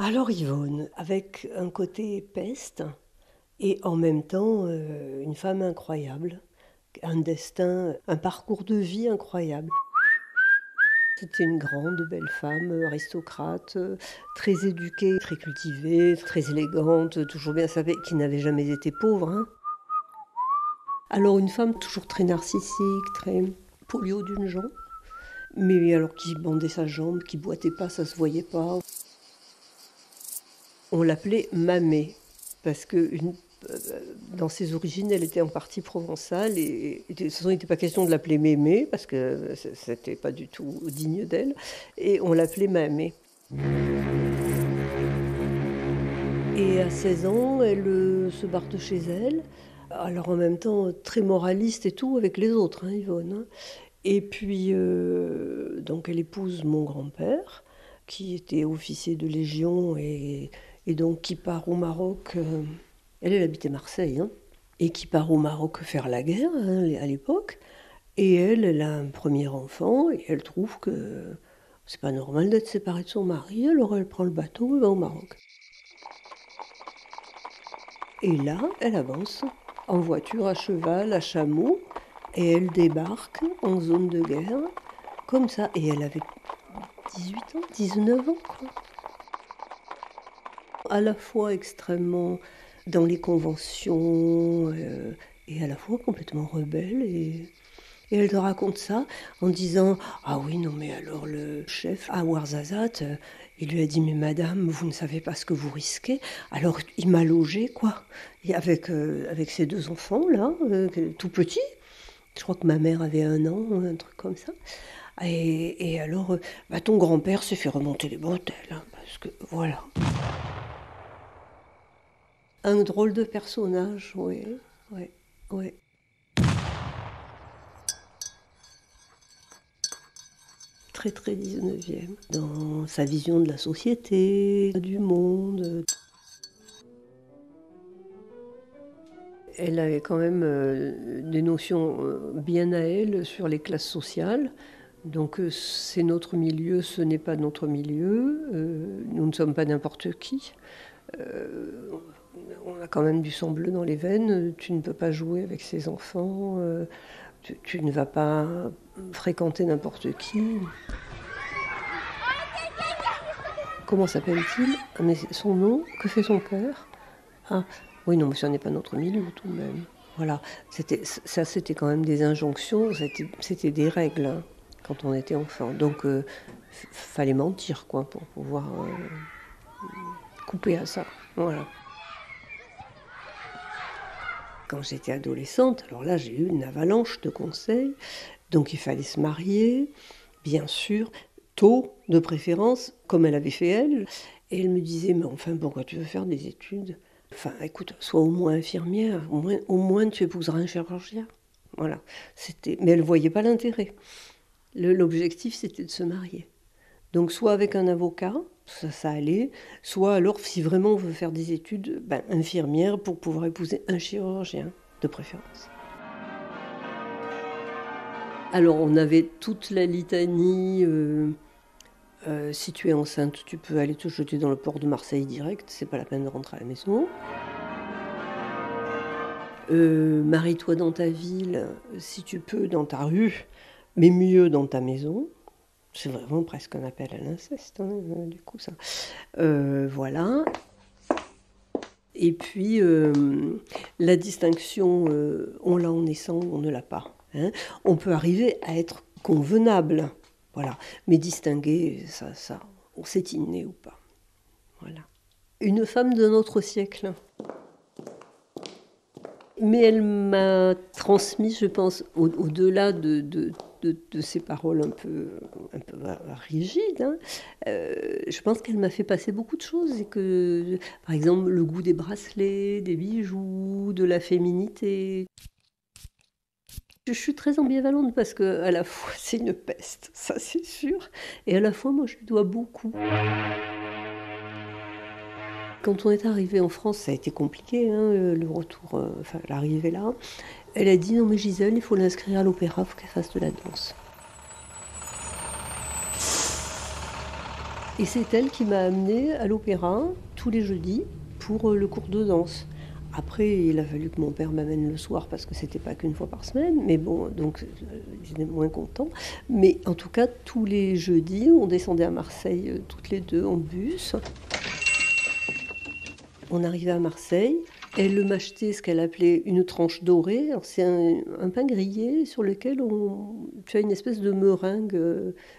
Alors Yvonne, avec un côté peste et en même temps une femme incroyable, un destin, un parcours de vie incroyable. C'était une grande, belle femme, aristocrate, très éduquée, très cultivée, très élégante, toujours bien savée, qui n'avait jamais été pauvre, hein. Alors une femme toujours très narcissique, très polio d'une jambe, mais alors qui bandait sa jambe, qui boitait pas, ça se voyait pas. On l'appelait Mamé, parce que dans ses origines, elle était en partie provençale, et de toute façon, il n'était pas question de l'appeler Mémé, parce que c'était pas du tout digne d'elle, et on l'appelait Mamé. Et à 16 ans, elle se barre de chez elle, alors en même temps très moraliste et tout avec les autres, hein, Yvonne, hein. Et puis, donc elle épouse mon grand-père, qui était officier de Légion et donc qui part au Maroc. Elle habitait Marseille, hein, et qui part au Maroc faire la guerre, hein, à l'époque. Et elle a un premier enfant et elle trouve que c'est pas normal d'être séparée de son mari, alors elle prend le bateau et va au Maroc. Et là, elle avance en voiture, à cheval, à chameau, et elle débarque en zone de guerre, comme ça. Et elle avait 18 ans, 19 ans, quoi. À la fois extrêmement dans les conventions, et à la fois complètement rebelle. Et elle te raconte ça en disant: ah oui, non, mais alors le chef à Ouarzazate, il lui a dit: mais madame, vous ne savez pas ce que vous risquez. Alors il m'a logée, quoi. Et avec ses deux enfants, là, tout petits. Je crois que ma mère avait 1 an, un truc comme ça. Et alors, ton grand-père s'est fait remonter les bretelles, hein, parce que voilà. Un drôle de personnage, oui, oui, oui. Très très 19e, dans sa vision de la société, du monde. Elle avait quand même des notions bien à elle sur les classes sociales. Donc c'est notre milieu, ce n'est pas notre milieu. Nous ne sommes pas n'importe qui. On a quand même du sang bleu dans les veines. Tu ne peux pas jouer avec ses enfants. Tu ne vas pas fréquenter n'importe qui. Comment s'appelle-t-il? Ah, mais son nom? Que fait son père? Ah, oui, non, mais ça n'est pas notre milieu tout de même. Voilà, c'était quand même des injonctions, c'était des règles, hein, quand on était enfant. Donc, fallait mentir, quoi, pour pouvoir couper à ça. Voilà. Quand j'étais adolescente, alors là, j'ai eu une avalanche de conseils. Donc, il fallait se marier, bien sûr, tôt, de préférence, comme elle avait fait elle. Et elle me disait: mais enfin, pourquoi tu veux faire des études? Enfin, écoute, sois au moins infirmière, au moins tu épouseras un chirurgien. Voilà. Mais elle ne voyait pas l'intérêt. L'objectif, c'était de se marier. Donc, soit avec un avocat, ça allait, soit alors, si vraiment on veut faire des études, infirmière pour pouvoir épouser un chirurgien, de préférence. Alors, on avait toute la litanie. Si tu es enceinte, tu peux aller te jeter dans le port de Marseille direct, c'est pas la peine de rentrer à la maison. Marie-toi dans ta ville, si tu peux, dans ta rue, mais mieux dans ta maison. C'est vraiment presque un appel à l'inceste, hein, du coup, ça. Voilà. Et puis, la distinction, on l'a en naissant, on ne l'a pas, hein. On peut arriver à être convenable, voilà. Mais distinguer, ça, on s'est inné ou pas. Voilà. Une femme de notre siècle. Mais elle m'a transmis, je pense, au-delà de ces paroles un peu rigides, hein, je pense qu'elle m'a fait passer beaucoup de choses. Et que, par exemple, le goût des bracelets, des bijoux, de la féminité. Je suis très ambivalente parce qu'à la fois, c'est une peste, ça c'est sûr. Et à la fois, moi, je lui dois beaucoup. Quand on est arrivé en France, ça a été compliqué, hein, le retour, l'arrivée là. Elle a dit: non mais Gisèle, il faut l'inscrire à l'opéra, il faut qu'elle fasse de la danse. Et c'est elle qui m'a amenée à l'opéra tous les jeudis pour le cours de danse. Après, il a fallu que mon père m'amène le soir parce que c'était pas qu'une fois par semaine, mais bon, donc j'étais moins content. Mais en tout cas, tous les jeudis, on descendait à Marseille toutes les deux en bus. On arrivait à Marseille, elle m'achetait ce qu'elle appelait une tranche dorée. Alors, c'est un pain grillé sur lequel tu as une espèce de meringue.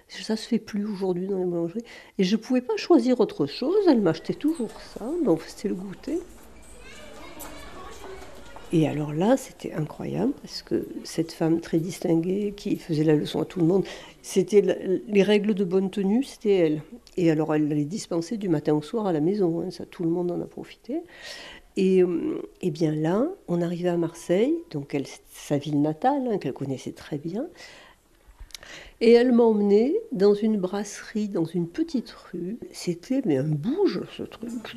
Ça se fait plus aujourd'hui dans les boulangeries. Et je ne pouvais pas choisir autre chose, elle m'achetait toujours ça, donc c'était le goûter. Et alors là, c'était incroyable parce que cette femme très distinguée qui faisait la leçon à tout le monde, c'était les règles de bonne tenue, c'était elle. Et alors elle les dispensait du matin au soir à la maison, hein, ça tout le monde en a profité. Et bien là, on arrivait à Marseille, donc sa ville natale, hein, qu'elle connaissait très bien. Et elle m'a emmenée dans une brasserie, dans une petite rue. C'était mais un bouge, ce truc.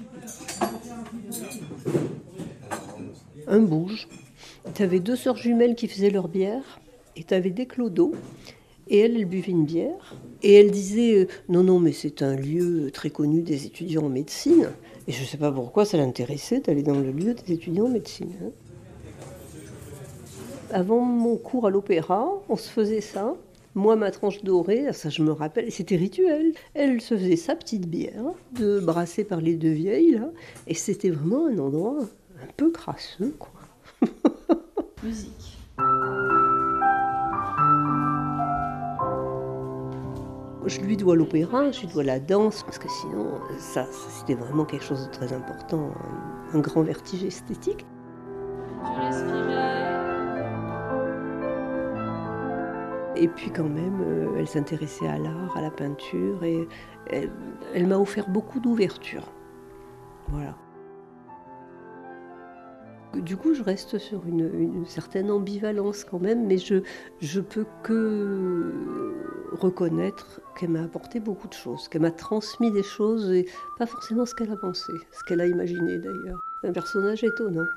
Un bouge. Tu avais deux sœurs jumelles qui faisaient leur bière, et tu avais des clodos. Et elle buvait une bière. Et elle disait non, non, mais c'est un lieu très connu des étudiants en médecine. Et je ne sais pas pourquoi ça l'intéressait d'aller dans le lieu des étudiants en médecine. Hein. Avant mon cours à l'opéra, on se faisait ça. Moi, ma tranche dorée, ça je me rappelle, c'était rituel. Elle se faisait sa petite bière, brassée par les deux vieilles, là. Et c'était vraiment un endroit un peu crasseux, quoi. Musique. Je lui dois l'opéra, je lui dois la danse, parce que sinon, ça c'était vraiment quelque chose de très important, un grand vertige esthétique. Je respirais. Et puis quand même, elle s'intéressait à l'art, à la peinture, et elle m'a offert beaucoup d'ouverture. Voilà. Du coup, je reste sur une certaine ambivalence quand même, mais je peux que reconnaître qu'elle m'a apporté beaucoup de choses, qu'elle m'a transmis des choses, et pas forcément ce qu'elle a pensé, ce qu'elle a imaginé d'ailleurs. Un personnage étonnant.